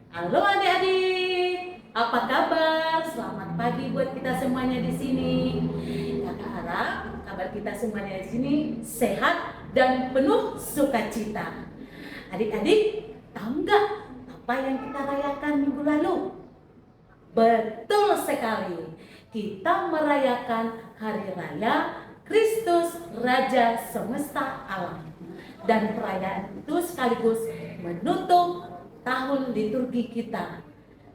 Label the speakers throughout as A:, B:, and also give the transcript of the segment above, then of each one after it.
A: Halo adik-adik, apa kabar? Selamat pagi buat kita semuanya di sini. Kakak harap kabar kita semuanya di sini sehat dan penuh sukacita. Adik-adik, tahu nggak apa yang kita rayakan minggu lalu? Betul sekali, kita merayakan Hari Raya Kristus Raja Semesta Alam. Dan perayaan itu sekaligus menutup tahun liturgi kita.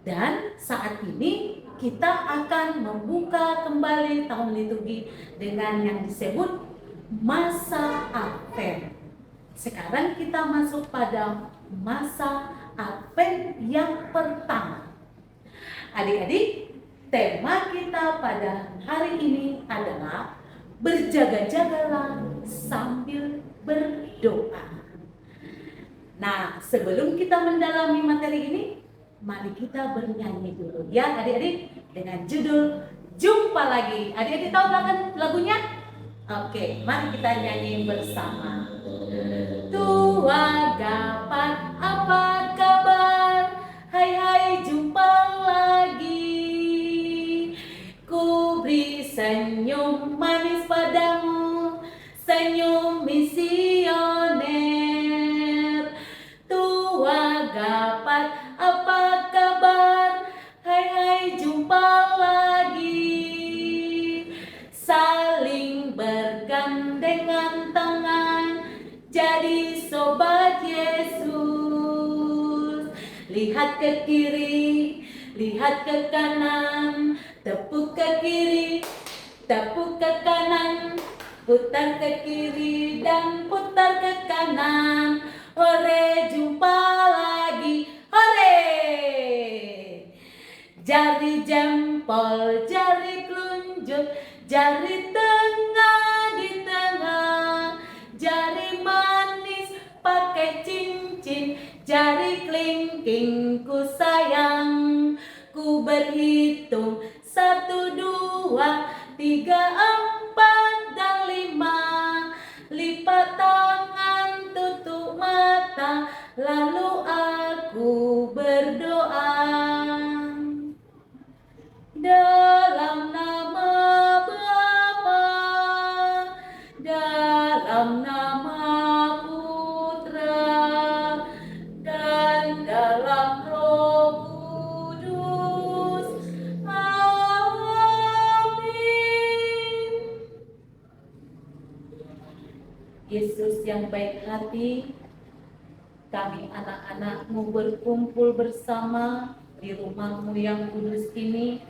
A: Dan saat ini kita akan membuka kembali tahun liturgi dengan yang disebut masa Advent. Sekarang kita masuk pada masa Advent yang pertama. Adik-adik, tema kita pada hari ini adalah berjaga-jagalah sambil berdoa. Nah, sebelum kita mendalami materi ini, mari kita bernyanyi dulu ya adik-adik dengan judul Jumpa Lagi. Adik-adik tahu lagunya? Oke, mari kita nyanyi bersama. Tua gapat apa kabar? Hai hai jumpa lagi. Ku beri senyum manis padamu, senyum misioner. Tua gapat apa kabar? Hai hai jumpa lagi. Saling bergandengan tangan, jadi sobat Yesus. Lihat ke kiri, lihat ke kanan, tepuk ke kiri, tepuk ke kanan, putar ke kiri dan putar ke kanan. Hore, jumpa lagi, hore! Jari jempol, jari telunjuk, jari tengah di tengah, jari manis pakai cincin, jari kelingking ku sayang. Ku berhitung 1, 2, 3, 4 dan 5. Lipat tangan, tutup mata, lalu aku berdoa. Dalam nama Bapa, dalam nama Putra, dan dalam Roh Kudus. Amin. Yesus yang baik hati, kami anak-anak-Mu berkumpul bersama di rumah-Mu yang kudus ini,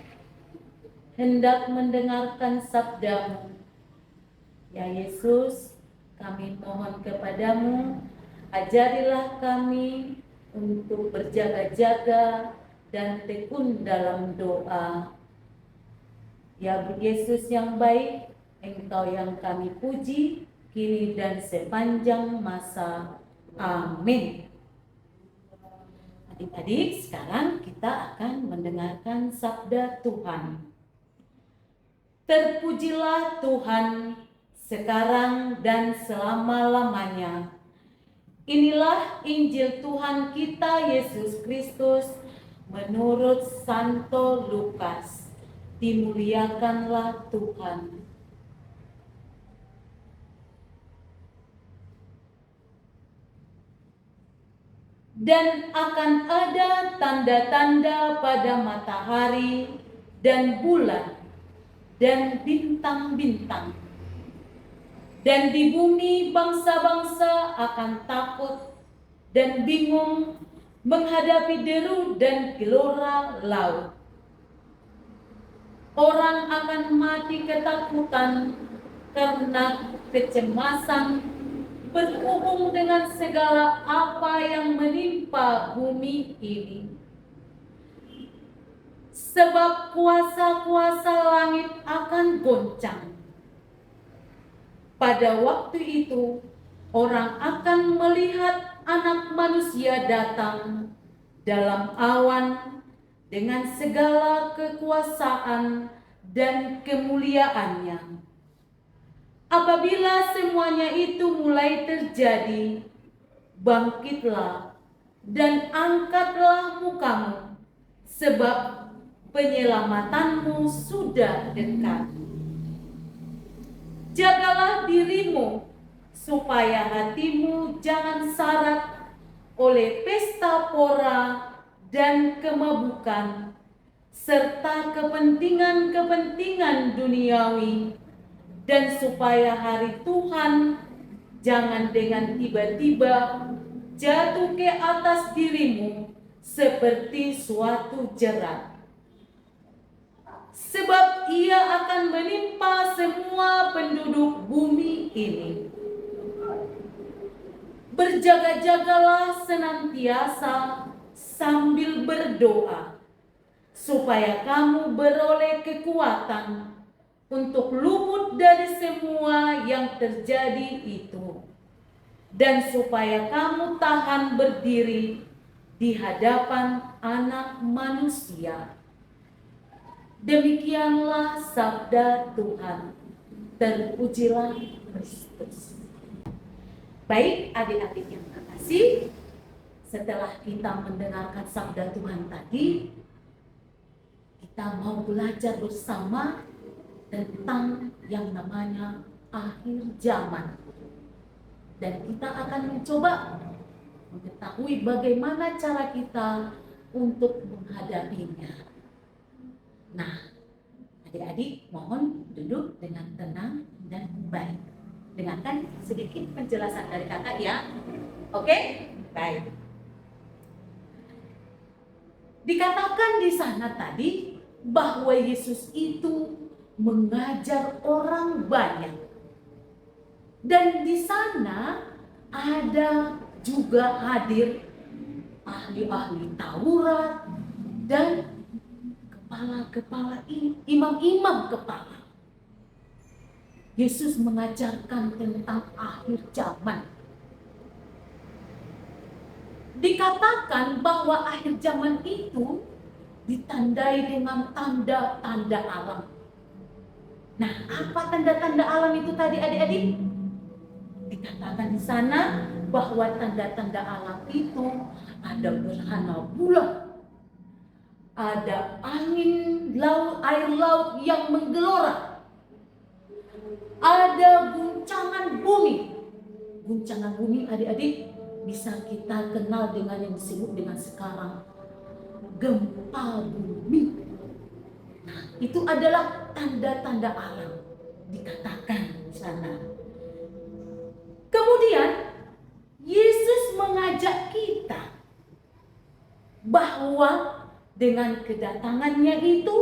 A: hendak mendengarkan sabda-Mu. Ya Yesus, kami mohon kepadamu, ajarilah kami untuk berjaga-jaga dan tekun dalam doa. Ya Yesus yang baik, Engkau yang kami puji, kini dan sepanjang masa. Amin. Adik-adik, sekarang kita akan mendengarkan sabda Tuhan. Terpujilah Tuhan sekarang dan selama-lamanya. Inilah Injil Tuhan kita Yesus Kristus menurut Santo Lukas. Dimuliakanlah Tuhan. Dan akan ada tanda-tanda pada matahari dan bulan dan bintang-bintang. Dan di bumi bangsa-bangsa akan takut dan bingung menghadapi deru dan gelora laut. Orang akan mati ketakutan karena kecemasan berhubung dengan segala apa yang menimpa bumi ini. Sebab kuasa-kuasa langit akan goncang. Pada waktu itu, orang akan melihat Anak Manusia datang dalam awan dengan segala kekuasaan dan kemuliaannya. Apabila semuanya itu mulai terjadi, bangkitlah, dan angkatlah mukamu, sebab penyelamatanmu sudah dekat. Jagalah dirimu, supaya hatimu jangan syarat oleh pesta pora dan kemabukan, serta kepentingan-kepentingan duniawi, dan supaya hari Tuhan jangan dengan tiba-tiba jatuh ke atas dirimu seperti suatu jerat. Sebab ia akan menimpa semua penduduk bumi ini. Berjaga-jagalah senantiasa sambil berdoa, supaya kamu beroleh kekuatan untuk luput dari semua yang terjadi itu, dan supaya kamu tahan berdiri di hadapan Anak Manusia. Demikianlah sabda Tuhan. Terpujilah Kristus. Baik adik-adik yang terkasih, setelah kita mendengarkan sabda Tuhan tadi, kita mau belajar bersama tentang yang namanya akhir zaman. Dan kita akan mencoba mengetahui bagaimana cara kita untuk menghadapinya. Nah, adik-adik mohon duduk dengan tenang dan baik. Dengarkan sedikit penjelasan dari kakak ya. Oke? Baik. Dikatakan di sana tadi bahwa Yesus itu mengajar orang banyak. Dan di sana ada juga hadir ahli-ahli Taurat dan kepala-kepala imam-imam kepala. Yesus mengajarkan tentang akhir zaman. Dikatakan bahwa akhir zaman itu ditandai dengan tanda-tanda alam. Nah, apa tanda-tanda alam itu tadi adik-adik? Dikatakan di sana bahwa tanda-tanda alam itu ada gerhana bulan, ada angin laut, air laut yang menggelora, ada guncangan bumi. Guncangan bumi adik-adik bisa kita kenal dengan yang disebut dengan sekarang gempa bumi. Nah, itu adalah tanda-tanda alam dikatakan di sana. Kemudian Yesus mengajak kita bahwa dengan kedatangannya itu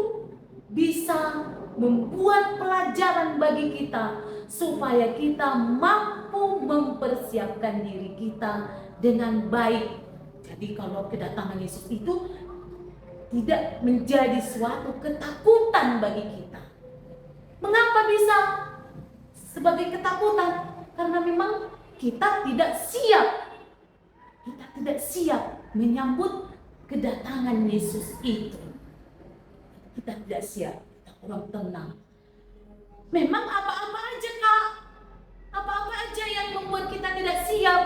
A: bisa membuat pelajaran bagi kita supaya kita mampu mempersiapkan diri kita dengan baik. Jadi kalau kedatangan Yesus itu tidak menjadi suatu ketakutan bagi kita. Mengapa bisa sebagai ketakutan? Karena memang kita tidak siap. Kita tidak siap menyambut kedatangan Yesus itu. Kita tidak siap, kita kurang tenang. Memang apa-apa aja Kak, apa-apa aja yang membuat kita tidak siap.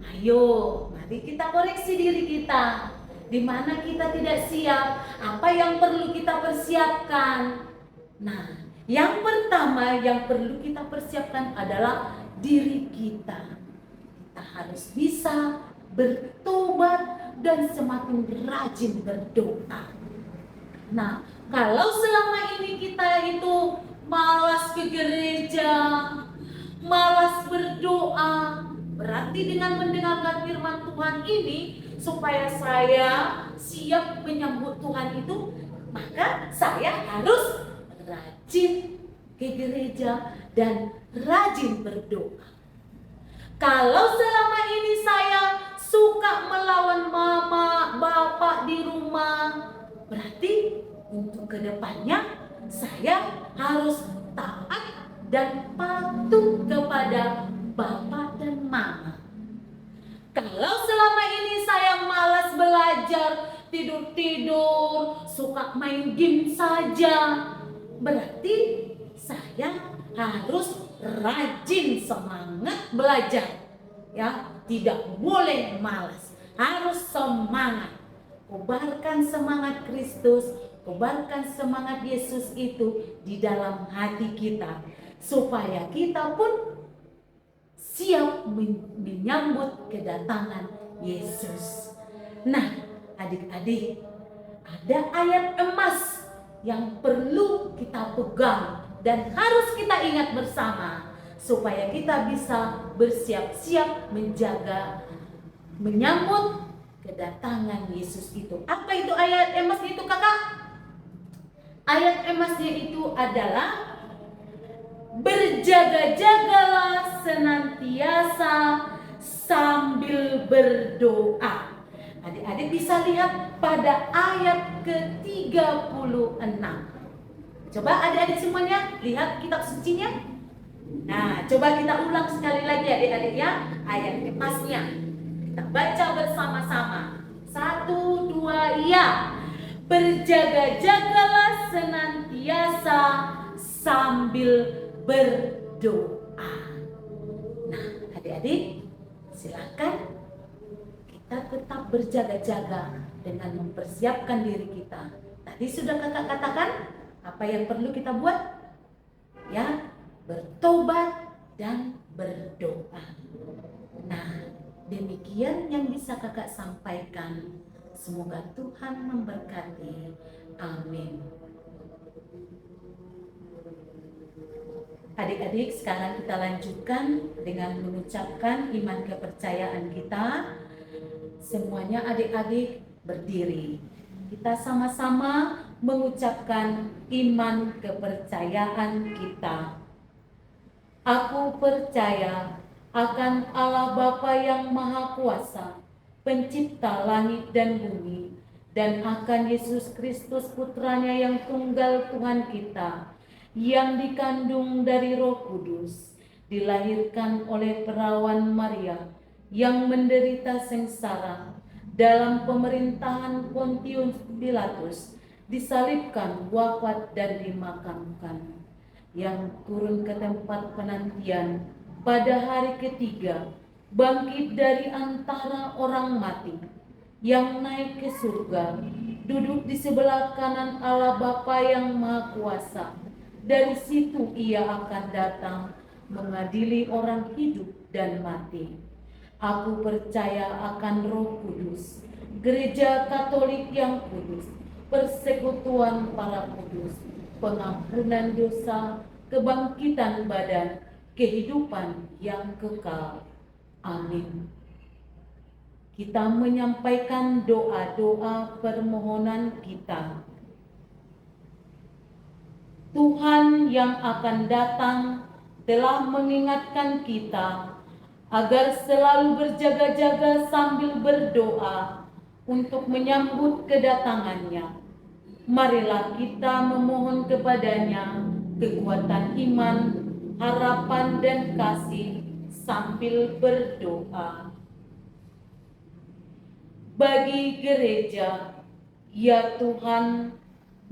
A: Ayo, mari kita koreksi diri kita. Di mana kita tidak siap, apa yang perlu kita persiapkan. Nah, yang pertama yang perlu kita persiapkan adalah diri kita. Kita harus bisa bertobat dan semakin rajin berdoa. Nah, kalau selama ini kita itu malas ke gereja, malas berdoa, berarti dengan mendengarkan firman Tuhan ini supaya saya siap menyambut Tuhan itu, maka saya harus rajin ke gereja dan rajin berdoa. Kalau selama ini saya suka melawan mama, bapak di rumah, berarti untuk kedepannya saya harus taat dan patuh kepada bapak dan mama. Kalau selama ini saya malas belajar, tidur-tidur, suka main game saja, berarti saya harus rajin semangat belajar. Ya, tidak boleh malas. Harus semangat. Kobarkan semangat Kristus, kobarkan semangat Yesus itu di dalam hati kita, supaya kita pun siap menyambut kedatangan Yesus. Nah, adik-adik, ada ayat emas yang perlu kita pegang dan harus kita ingat bersama, supaya kita bisa bersiap-siap menyambut kedatangan Yesus itu. Apa itu ayat emasnya itu, kakak? Ayat emasnya itu adalah berjaga-jagalah senantiasa sambil berdoa. Adik-adik bisa lihat pada ayat ke-36. Coba adik-adik semuanya lihat kitab sucinya. Nah, coba kita ulang sekali lagi adik-adik ya, ayat emasnya. Kita baca bersama-sama. 1, 2, ya. Berjaga-jagalah senantiasa sambil berdoa. Nah, adik-adik, silakan kita tetap berjaga-jaga dengan mempersiapkan diri kita. Tadi sudah kakak katakan apa yang perlu kita buat? Ya, bertobat dan berdoa. Nah, demikian yang bisa kakak sampaikan. Semoga Tuhan memberkati. Amin. Adik-adik, sekarang kita lanjutkan dengan mengucapkan iman kepercayaan kita. Semuanya adik-adik berdiri. Kita sama-sama mengucapkan iman kepercayaan kita. Aku percaya akan Allah Bapa yang Maha Kuasa, pencipta langit dan bumi, dan akan Yesus Kristus putranya yang tunggal Tuhan kita, yang dikandung dari Roh Kudus, dilahirkan oleh perawan Maria, yang menderita sengsara dalam pemerintahan Pontius Pilatus, disalibkan, wafat dan dimakamkan, yang turun ke tempat penantian, pada hari ketiga bangkit dari antara orang mati, yang naik ke surga, duduk di sebelah kanan Allah Bapa yang Maha Kuasa. Dari situ ia akan datang mengadili orang hidup dan mati. Aku percaya akan Roh Kudus, Gereja Katolik yang kudus, persekutuan para kudus, pengampunan dosa, kebangkitan badan, kehidupan yang kekal. Amin. Kita menyampaikan doa-doa permohonan kita. Tuhan yang akan datang telah mengingatkan kita agar selalu berjaga-jaga sambil berdoa untuk menyambut kedatangannya. Marilah kita memohon kepadanya kekuatan iman, harapan dan kasih sambil berdoa. Bagi gereja, ya Tuhan,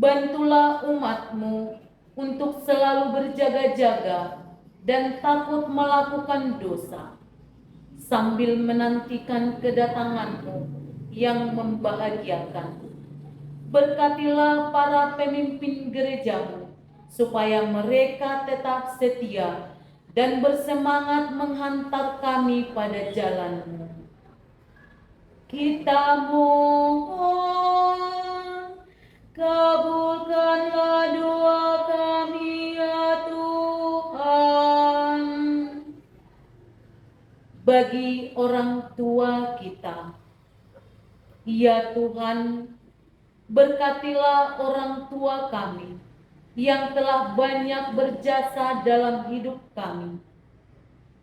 A: bantulah umat-Mu untuk selalu berjaga-jaga dan takut melakukan dosa, sambil menantikan kedatangan-Mu yang membahagiakan. Berkatilah para pemimpin gereja-Mu, supaya mereka tetap setia dan bersemangat menghantar kami pada jalan-Mu. Kita mohon, kabulkanlah doa kami ya Tuhan. Bagi orang tua kita, ya Tuhan, berkatilah orang tua kami yang telah banyak berjasa dalam hidup kami.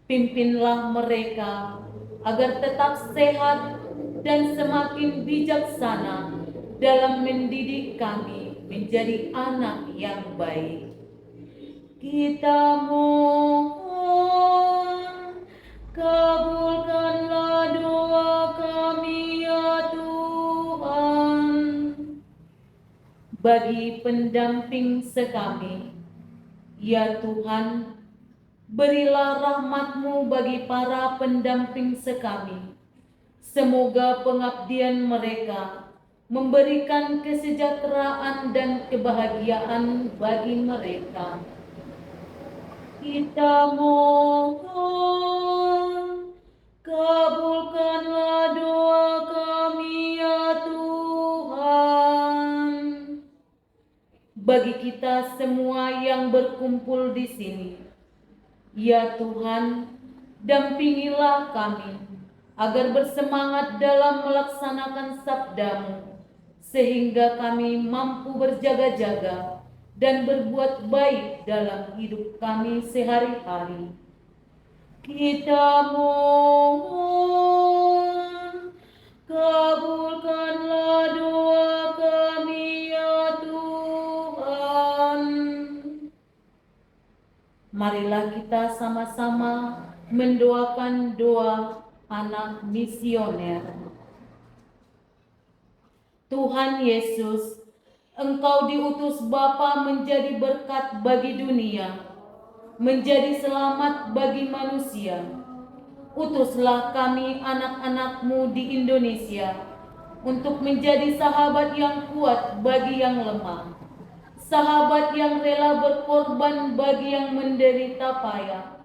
A: Pimpinlah mereka agar tetap sehat dan semakin bijaksana dalam mendidik kami menjadi anak yang baik. Kita mohon, kabulkanlah doa kami ya Tuhan. Bagi pendamping sekami, ya Tuhan, berilah rahmat-Mu bagi para pendamping sekami, Semoga pengabdian mereka memberikan kesejahteraan dan kebahagiaan bagi mereka. Kita mohon, kabulkanlah doa kami ya Tuhan. Bagi kita semua yang berkumpul di sini, ya Tuhan, dampingilah kami agar bersemangat dalam melaksanakan sabda-Mu, sehingga kami mampu berjaga-jaga dan berbuat baik dalam hidup kami sehari-hari. Kita mohon, kabulkanlah doa kami ya Tuhan. Marilah kita sama-sama mendoakan doa anak misioner. Tuhan Yesus, Engkau diutus Bapa menjadi berkat bagi dunia, menjadi selamat bagi manusia. Utuslah kami anak-anak-Mu di Indonesia untuk menjadi sahabat yang kuat bagi yang lemah, sahabat yang rela berkorban bagi yang menderita payah,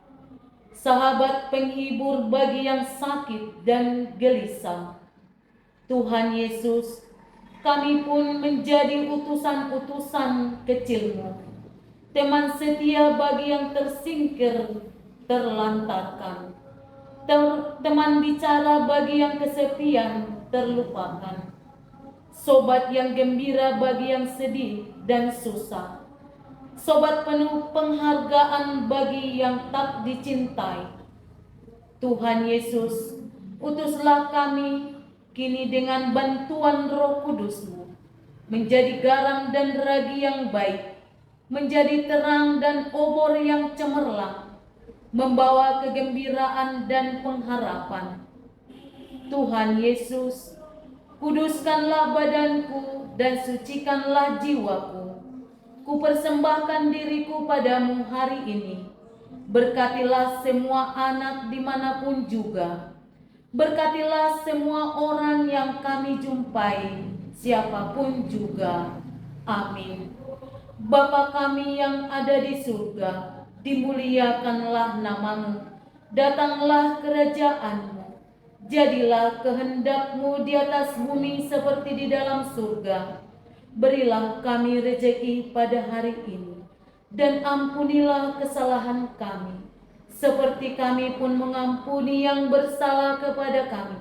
A: sahabat penghibur bagi yang sakit dan gelisah. Tuhan Yesus, kami pun menjadi utusan-utusan kecil-Mu, teman setia bagi yang tersingkir, terlantarkan, teman bicara bagi yang kesepian, terlupakan, sobat yang gembira bagi yang sedih dan susah, sobat penuh penghargaan bagi yang tak dicintai. Tuhan Yesus, utuslah kami kini dengan bantuan Roh Kudus-Mu menjadi garam dan ragi yang baik, menjadi terang dan obor yang cemerlang, membawa kegembiraan dan pengharapan. Tuhan Yesus, kuduskanlah badanku dan sucikanlah jiwaku. Kupersembahkan diriku padamu hari ini. Berkatilah semua anak dimanapun juga. Berkatilah semua orang yang kami jumpai, siapapun juga. Amin. Bapa kami yang ada di surga, dimuliakanlah nama-Mu. Datanglah kerajaan-Mu. Jadilah kehendak-Mu di atas bumi seperti di dalam surga. Berilah kami rezeki pada hari ini, dan ampunilah kesalahan kami, seperti kami pun mengampuni yang bersalah kepada kami.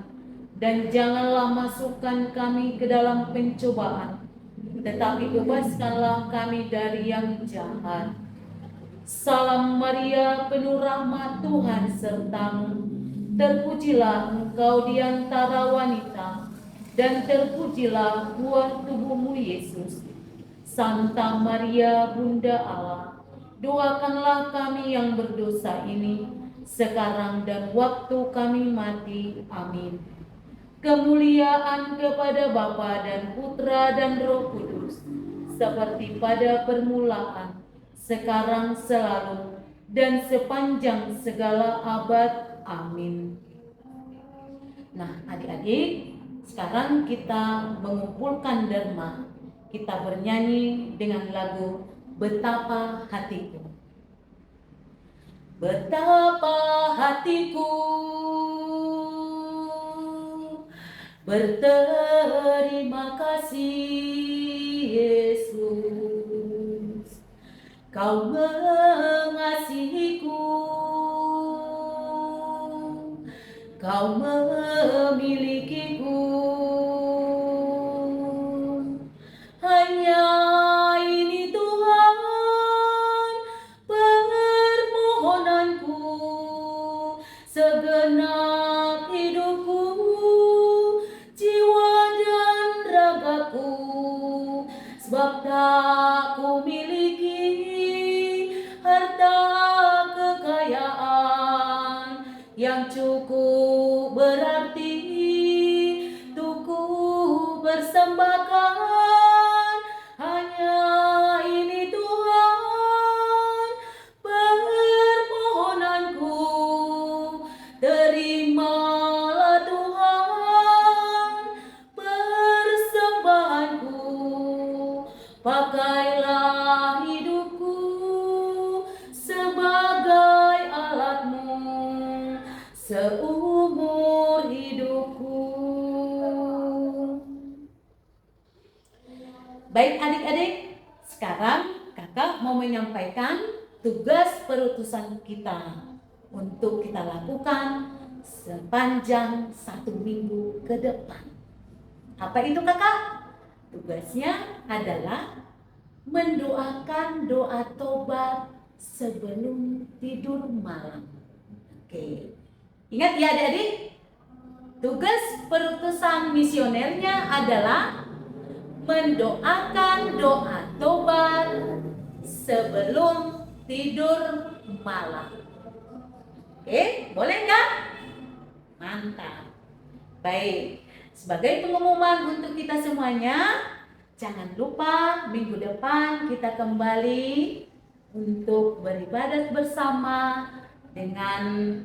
A: Dan janganlah masukkan kami ke dalam pencobaan, tetapi bebaskanlah kami dari yang jahat. Salam Maria, penuh rahmat, Tuhan serta-Mu. Terpujilah Engkau di antara wanita, dan terpujilah buah tubuh-Mu Yesus. Santa Maria, Bunda Allah, doakanlah kami yang berdosa ini, sekarang dan waktu kami mati. Amin. Kemuliaan kepada Bapa dan Putra dan Roh Kudus, seperti pada permulaan, sekarang, selalu, dan sepanjang segala abad. Amin. Nah, adik-adik, sekarang kita mengumpulkan derma. Kita bernyanyi dengan lagu Betapa Hatiku. Betapa hatiku berterima kasih, Yesus. Kau mengasihiku, Kau memilikiku. Hanya ini Tuhan permohonanku, segenap hidupku, jiwa dan ragaku, sebab tak ku miliki harta kekayaan yang cukup berarti untuk ku persembahkan. Hanya ini Tuhan permohonanku, terimalah Tuhan Baik adik-adik, sekarang kakak mau menyampaikan tugas perutusan kita untuk kita lakukan sepanjang 1 minggu ke depan. Apa itu kakak? Tugasnya adalah mendoakan doa tobat sebelum tidur malam. Oke, ingat ya adik-adik, tugas perutusan misionernya adalah mendoakan doa tobat sebelum tidur malam. Oke, boleh nggak? Mantap. Baik, sebagai pengumuman untuk kita semuanya, jangan lupa minggu depan kita kembali untuk beribadat bersama dengan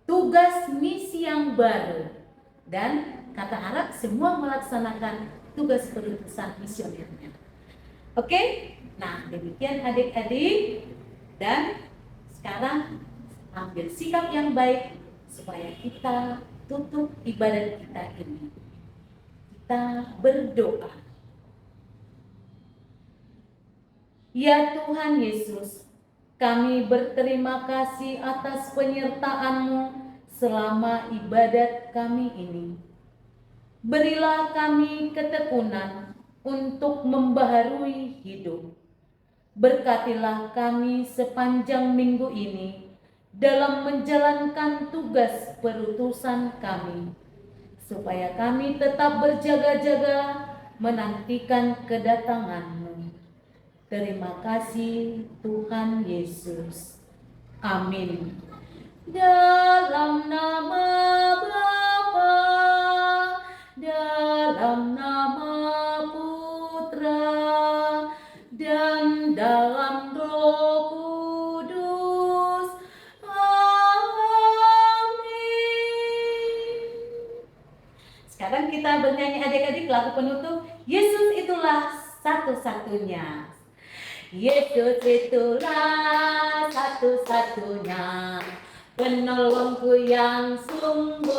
A: tugas misi yang baru. Dan kakak harap semua melaksanakan tugas perutusan misionernya. Oke? Nah, demikian adik-adik. Dan sekarang ambil sikap yang baik supaya kita tutup ibadat kita ini. Kita berdoa. Ya Tuhan Yesus, kami berterima kasih atas penyertaan-Mu selama ibadat kami ini. Berilah kami ketekunan untuk membaharui hidup. Berkatilah kami sepanjang minggu ini dalam menjalankan tugas perutusan kami, supaya kami tetap berjaga-jaga menantikan kedatangan-Mu. Terima kasih Tuhan Yesus. Amin. Dalam nama Bapa, dalam nama Putra, dan dalam Roh Kudus. Amin. Sekarang kita bernyanyi adik-adik lagu penutup, Yesus itulah satu-satunya. Yesus itulah satu-satunya penolongku yang sungguh.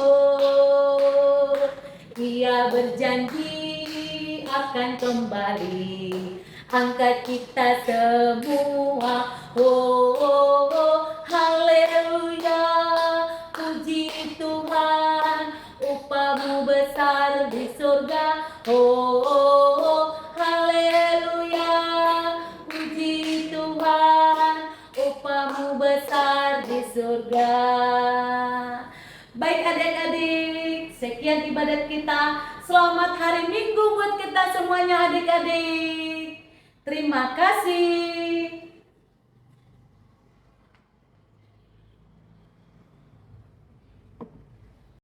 A: Ia berjanji akan kembali angkat kita semua. Oh, oh, oh, haleluya, puji Tuhan, upahmu besar di surga. Oh, oh, oh, haleluya, puji Tuhan, upahmu besar di surga. Baik adik-adik, sekian ibadat kita. Selamat hari Minggu buat kita semuanya adik-adik. Terima kasih.